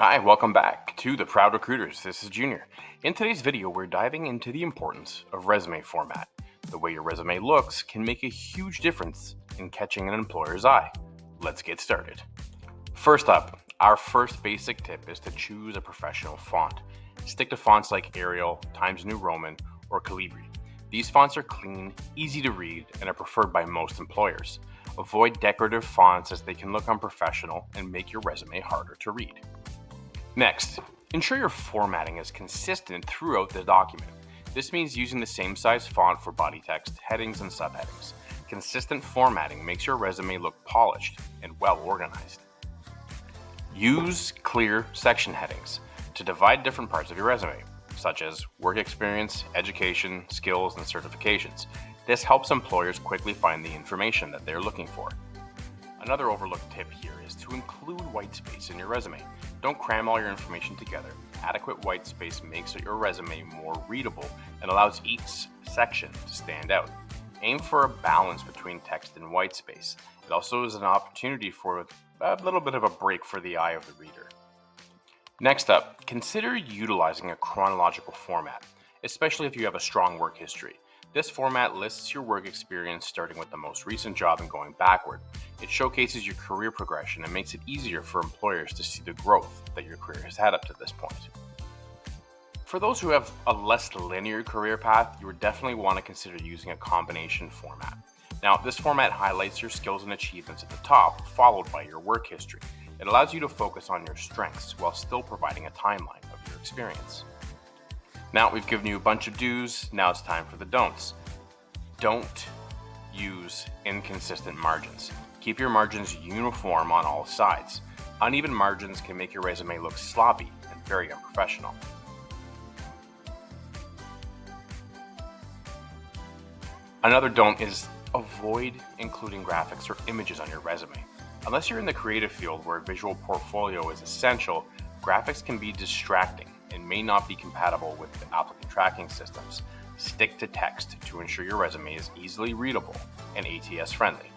Hi, welcome back to the Proud Recruiters. This is Junior. In today's video, we're diving into the importance of resume format. The way your resume looks can make a huge difference in catching an employer's eye. Let's get started. First up, our first basic tip is to choose a professional font. Stick to fonts like Arial, Times New Roman, or Calibri. These fonts are clean, easy to read, and are preferred by most employers. Avoid decorative fonts as they can look unprofessional and make your resume harder to read. Next, ensure your formatting is consistent throughout the document. This means using the same size font for body text, headings, and subheadings. Consistent formatting makes your resume look polished and well organized. Use clear section headings to divide different parts of your resume, such as work experience, education, skills, and certifications. This helps employers quickly find the information that they're looking for. Another overlooked tip here is to include white space in your resume. Don't cram all your information together. Adequate white space makes your resume more readable and allows each section to stand out. Aim for a balance between text and white space. It also is an opportunity for a little bit of a break for the eye of the reader. Next up, consider utilizing a chronological format, especially if you have a strong work history. This format lists your work experience starting with the most recent job and going backward. It showcases your career progression and makes it easier for employers to see the growth that your career has had up to this point. For those who have a less linear career path, you would definitely want to consider using a combination format. Now, this format highlights your skills and achievements at the top, followed by your work history. It allows you to focus on your strengths while still providing a timeline of your experience. Now we've given you a bunch of do's, now it's time for the don'ts. Don't use inconsistent margins. Keep your margins uniform on all sides. Uneven margins can make your resume look sloppy and very unprofessional. Another don't is avoid including graphics or images on your resume. Unless you're in the creative field where a visual portfolio is essential, graphics can be distracting and may not be compatible with the applicant tracking systems. Stick to text to ensure your resume is easily readable and ATS friendly.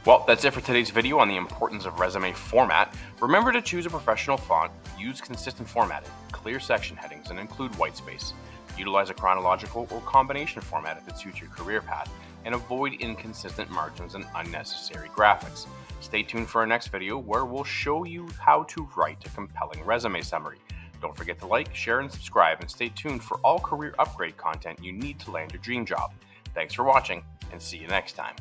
Well, that's it for today's video on the importance of resume format. Remember to choose a professional font, use consistent formatting, clear section headings, and include white space. Utilize a chronological or combination format if it suits your career path, and avoid inconsistent margins and unnecessary graphics. Stay tuned for our next video where we'll show you how to write a compelling resume summary. Don't forget to like, share, and subscribe, and stay tuned for all career upgrade content you need to land your dream job. Thanks for watching, and see you next time.